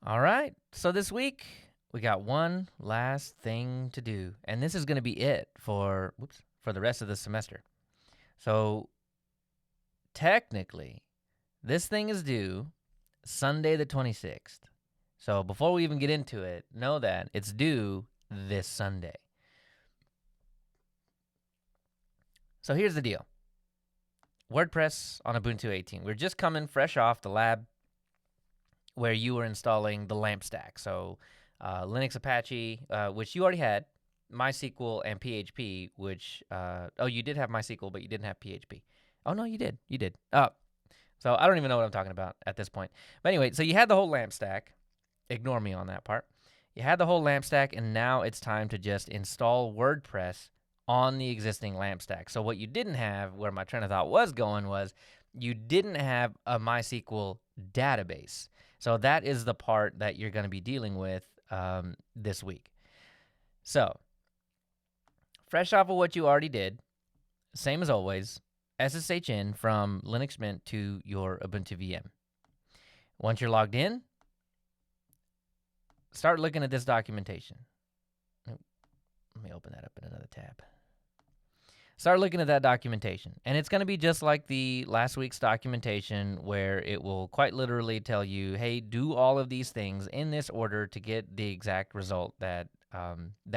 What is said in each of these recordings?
All right. So this week we got one last thing to do, and this is going to be it for the rest of the semester. So technically, this thing is due Sunday the 26th. So before we even get into it, know that it's due this Sunday. So here's the deal. WordPress on Ubuntu 18. We're just coming fresh off the lab where you were installing the LAMP stack. So Linux Apache, which you already had, MySQL and PHP, which, you did have MySQL, but you didn't have PHP. Oh, no, you did. You did. Oh, so I don't even know what I'm talking about at this point. But anyway, so you had the whole LAMP stack. Ignore me on that part. You had the whole LAMP stack, and now it's time to just install WordPress on the existing LAMP stack. So what you didn't have, where my train of thought was going, was you didn't have a MySQL database. So that is the part that you're going to be dealing with this week. So fresh off of what you already did, same as always, SSH in from Linux Mint to your Ubuntu VM. Once you're logged in, start looking at this documentation. Let me open that up in another tab. Start looking at that documentation. And it's going to be just like the last week's documentation where it will quite literally tell you, hey, do all of these things in this order to get the exact result that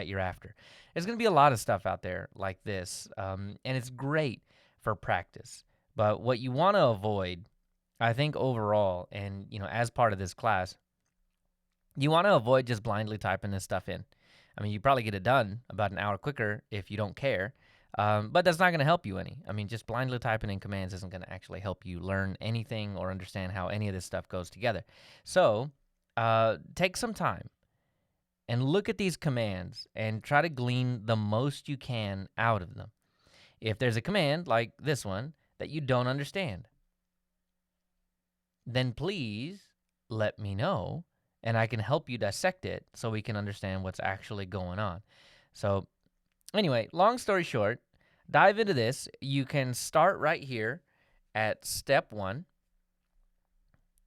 you're after. There's going to be a lot of stuff out there like this, and it's great for practice. But what you want to avoid, I think overall, and as part of this class, you want to avoid just blindly typing this stuff in. I mean, you probably get it done about an hour quicker if you don't care. But that's not going to help you any. I mean, just blindly typing in commands isn't going to actually help you learn anything or understand how any of this stuff goes together. So take some time and look at these commands and try to glean the most you can out of them. If there's a command like this one that you don't understand, then please let me know and I can help you dissect it so we can understand what's actually going on. So anyway, long story short, dive into this. You can start right here at step 1.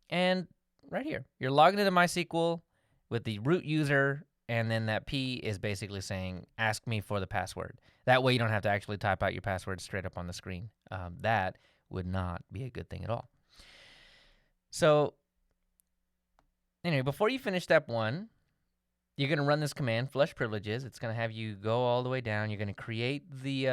And right here, you're logging into MySQL with the root user, and then that P is basically saying, ask me for the password. That way you don't have to actually type out your password straight up on the screen. That would not be a good thing at all. So anyway, before you finish step 1, you're going to run this command, flush privileges. It's going to have you go all the way down. You're going to create the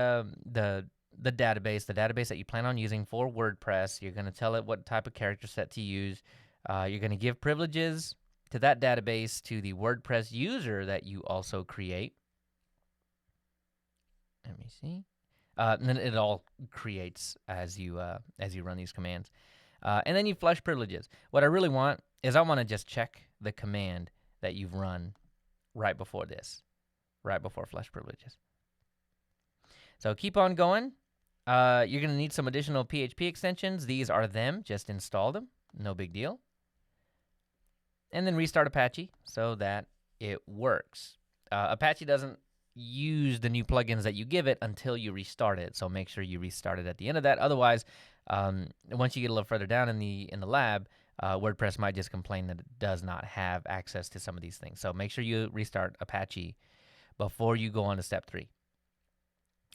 database that you plan on using for WordPress. You're going to tell it what type of character set to use. You're going to give privileges to that database to the WordPress user that you also create. Let me see. And then it all creates as you run these commands. And then you flush privileges. What I really want is I want to just check the command that you've run right before this, right before flush privileges. So keep on going. You're going to need some additional PHP extensions. These are them. Just install them. No big deal. And then restart Apache so that it works. Apache doesn't use the new plugins that you give it until you restart it. So make sure you restart it at the end of that. Otherwise, once you get a little further down in the lab, WordPress might just complain that it does not have access to some of these things. So make sure you restart Apache before you go on to step 3.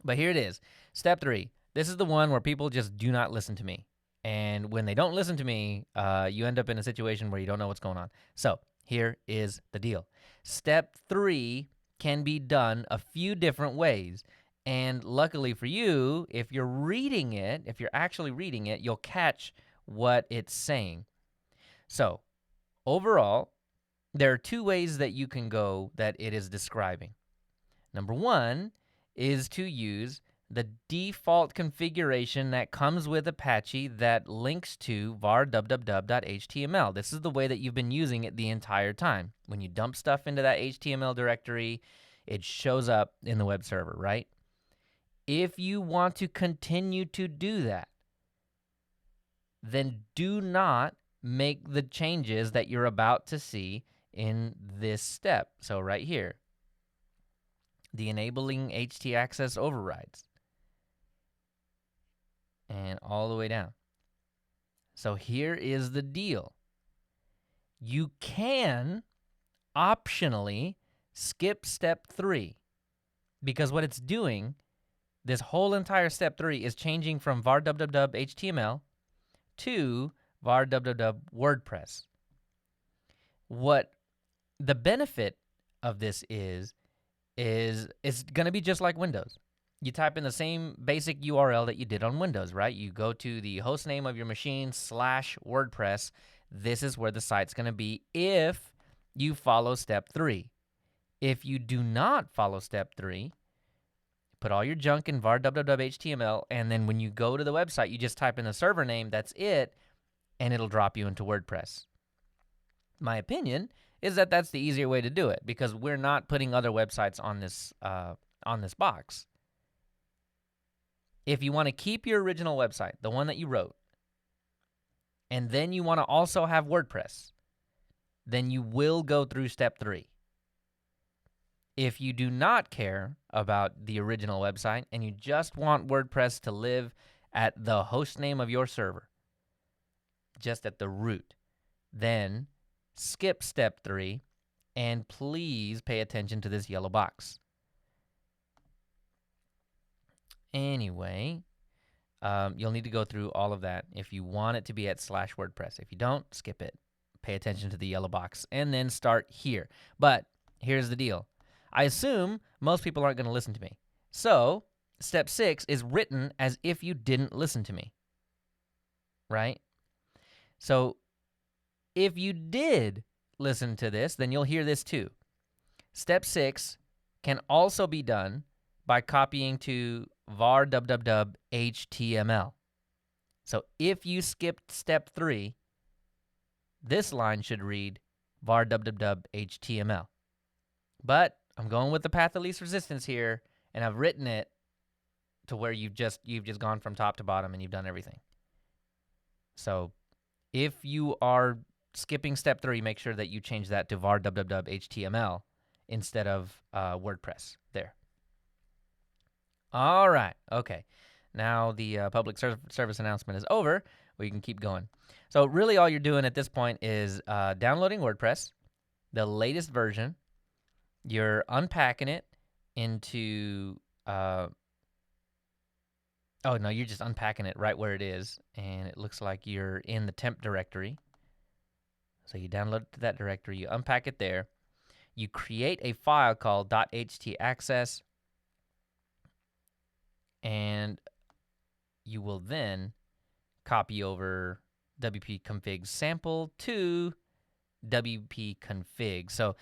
But here it is. Step 3. This is the one where people just do not listen to me. And when they don't listen to me, you end up in a situation where you don't know what's going on. So here is the deal. Step 3 can be done a few different ways. And luckily for you, if you're actually reading it, you'll catch what it's saying. So overall, there are 2 ways that you can go that it is describing. Number 1 is to use the default configuration that comes with Apache that links to var www.html. This is the way that you've been using it the entire time. When you dump stuff into that HTML directory, it shows up in the web server, right? If you want to continue to do that, then do not make the changes that you're about to see in this step. So right here, the enabling htaccess overrides. And all the way down. So here is the deal. you can optionally skip step 3, because what it's doing, this whole entire step 3 is changing from var www HTML to var www WordPress. What the benefit of this is it's going to be just like Windows. You type in the same basic URL that you did on Windows, right? You go to the host name of your machine /WordPress. This is where the site's going to be if you follow step 3. If you do not follow step 3, put all your junk in var www HTML, and then when you go to the website, you just type in the server name, that's it, and it'll drop you into WordPress. My opinion is that that's the easier way to do it, because we're not putting other websites on this box. If you want to keep your original website, the one that you wrote, and then you want to also have WordPress, then you will go through step 3. If you do not care about the original website and you just want WordPress to live at the host name of your server, just at the root, then skip step 3 and please pay attention to this yellow box. Anyway, you'll need to go through all of that if you want it to be at /WordPress. If you don't, skip it. Pay attention to the yellow box and then start here. But here's the deal. I assume most people aren't going to listen to me. So step 6 is written as if you didn't listen to me, right? So if you did listen to this, then you'll hear this too. Step 6 can also be done by copying to var www HTML. So if you skipped step 3, this line should read var www HTML. But I'm going with the path of least resistance here, and I've written it to where you've just gone from top to bottom and you've done everything. So if you are skipping step 3, make sure that you change that to var www HTML instead of WordPress there. All right, okay. Now the public service announcement is over. We can keep going. So really all you're doing at this point is downloading WordPress, the latest version. You're unpacking it into, oh no, you're just unpacking it right where it is, and it looks like you're in the temp directory. So you download it to that directory, you unpack it there, you create a file called .htaccess, and you will then copy over wp-config sample to wp-config. So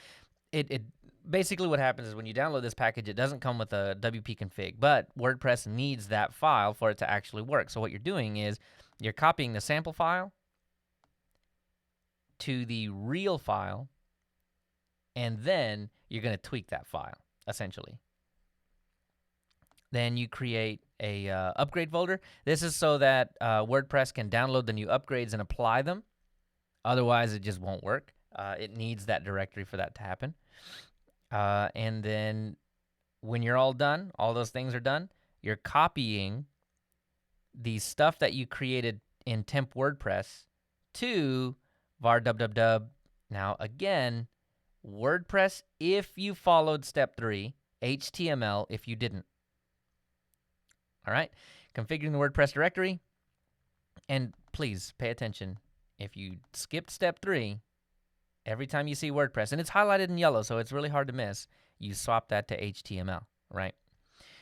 it basically what happens is when you download this package, it doesn't come with a wp-config, but WordPress needs that file for it to actually work. So what you're doing is you're copying the sample file to the real file, and then you're going to tweak that file, essentially. Then you create a upgrade folder. This is so that WordPress can download the new upgrades and apply them. Otherwise, it just won't work. It needs that directory for that to happen. And then when you're all done, all those things are done, you're copying the stuff that you created in temp WordPress to var www. Now, again, WordPress if you followed step 3, HTML if you didn't. All right, configuring the WordPress directory. And please pay attention. If you skipped step 3, every time you see WordPress, and it's highlighted in yellow, so it's really hard to miss, you swap that to HTML, right?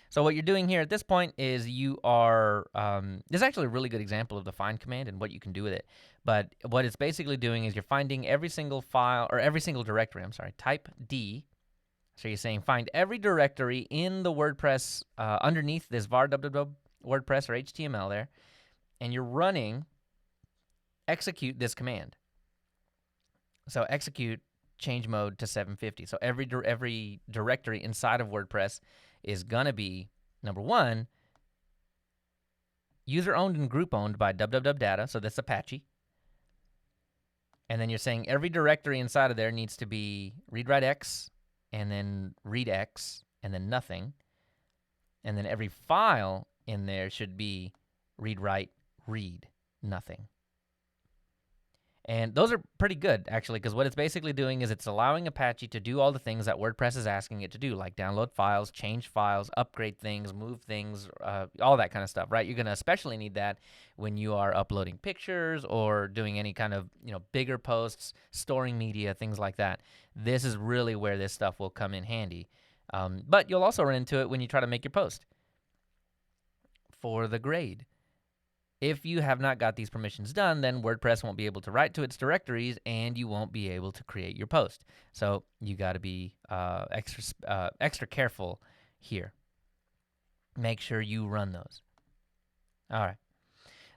So what you're doing here at this point is you are, this is actually a really good example of the find command and what you can do with it. But what it's basically doing is you're finding every single file, or every single directory, type D. So you're saying find every directory in the WordPress underneath this var www WordPress or HTML there, and you're running execute this command. So execute change mode to 750. So every directory inside of WordPress is gonna be, number 1, user owned and group owned by www data, so that's Apache. And then you're saying every directory inside of there needs to be read write x, and then read x, and then nothing. And then every file in there should be read write read nothing. And those are pretty good, actually, because what it's basically doing is it's allowing Apache to do all the things that WordPress is asking it to do, like download files, change files, upgrade things, move things, all that kind of stuff, right? You're going to especially need that when you are uploading pictures or doing any kind of, bigger posts, storing media, things like that. This is really where this stuff will come in handy. But you'll also run into it when you try to make your post for the grade. If you have not got these permissions done, then WordPress won't be able to write to its directories, and you won't be able to create your post. So you got to be extra careful here. Make sure you run those. All right.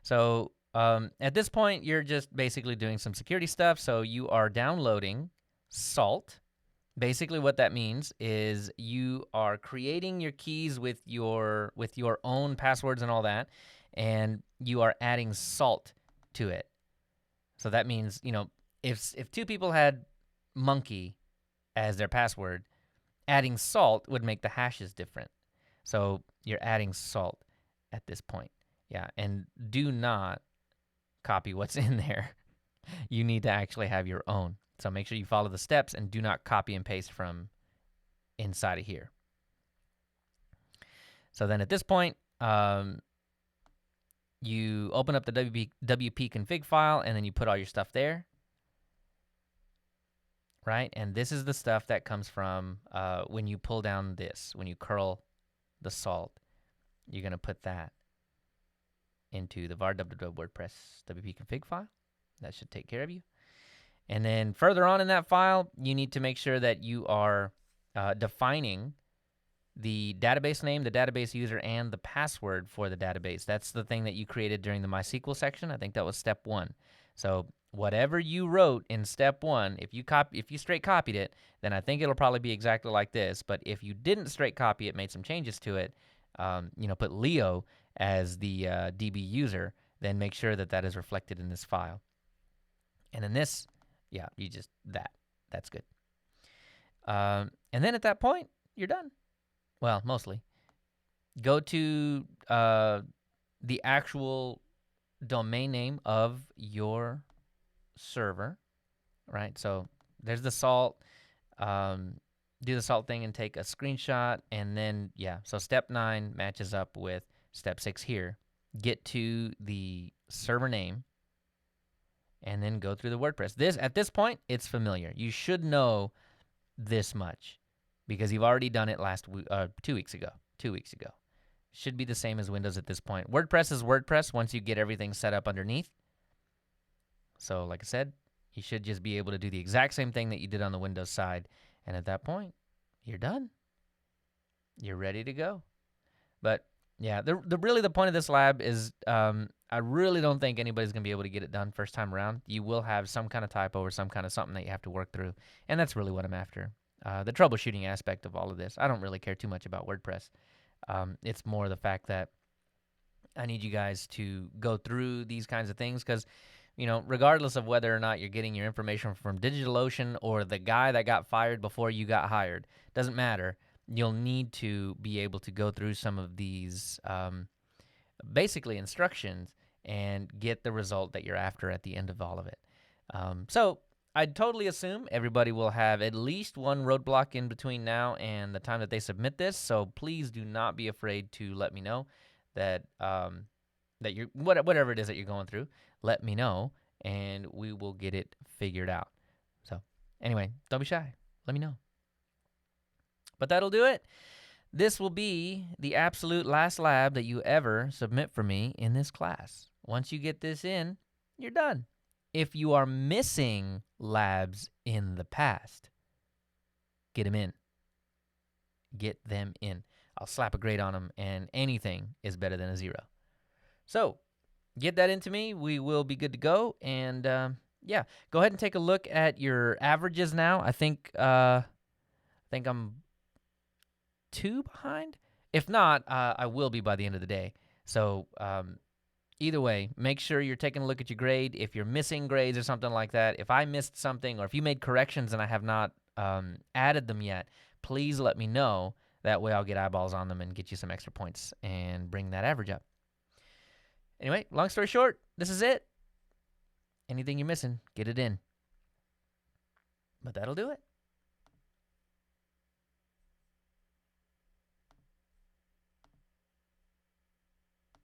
So at this point, you're just basically doing some security stuff. So you are downloading Salt. Basically, what that means is you are creating your keys with your own passwords and all that, and you are adding Salt to it. So that means, if two people had monkey as their password, adding Salt would make the hashes different. So you're adding Salt at this point. Yeah, and do not copy what's in there. You need to actually have your own. So make sure you follow the steps and do not copy and paste from inside of here. So then at this point, you open up the WP config file, and then you put all your stuff there, right? And this is the stuff that comes from when you pull down this, when you curl the Salt, you're going to put that into the var WordPress WP config file. That should take care of you. And then further on in that file, you need to make sure that you are defining the database name, the database user, and the password for the database. That's the thing that you created during the MySQL section. I think that was step 1. So whatever you wrote in step 1, if you straight copied it, then I think it'll probably be exactly like this. But if you didn't straight copy it, made some changes to it, put Leo as the DB user, then make sure that that is reflected in this file. And in this, yeah, you just that's good. And then at that point, you're done. Well, mostly. Go to the actual domain name of your server, right? So there's the Salt. Do the Salt thing and take a screenshot, and then, yeah, so step 9 matches up with step 6 here. Get to the server name, and then go through the WordPress. At this point, it's familiar. You should know this much because you've already done it 2 weeks ago. 2 weeks ago. Should be the same as Windows at this point. WordPress is WordPress once you get everything set up underneath. So like I said, you should just be able to do the exact same thing that you did on the Windows side. And at that point, you're done. You're ready to go. But yeah, really the point of this lab is I really don't think anybody's going to be able to get it done first time around. You will have some kind of typo or some kind of something that you have to work through. And that's really what I'm after. The troubleshooting aspect of all of this. I don't really care too much about WordPress. It's more the fact that I need you guys to go through these kinds of things because, regardless of whether or not you're getting your information from DigitalOcean or the guy that got fired before you got hired, doesn't matter. You'll need to be able to go through some of these basically instructions and get the result that you're after at the end of all of it. So I'd totally assume everybody will have at least one roadblock in between now and the time that they submit this. So please do not be afraid to let me know that that you're whatever it is that you're going through. Let me know, and we will get it figured out. So anyway, don't be shy. Let me know. But that'll do it. This will be the absolute last lab that you ever submit for me in this class. Once you get this in, you're done. If you are missing labs in the past, get them in. Get them in. I'll slap a grade on them, and anything is better than a 0. So get that into me. We will be good to go. And yeah, go ahead and take a look at your averages now. I think I'm 2 behind. If not, I will be by the end of the day. So either way, make sure you're taking a look at your grade. If you're missing grades or something like that, if I missed something or if you made corrections and I have not added them yet, please let me know. That way I'll get eyeballs on them and get you some extra points and bring that average up. Anyway, long story short, this is it. Anything you're missing, get it in. But that'll do it.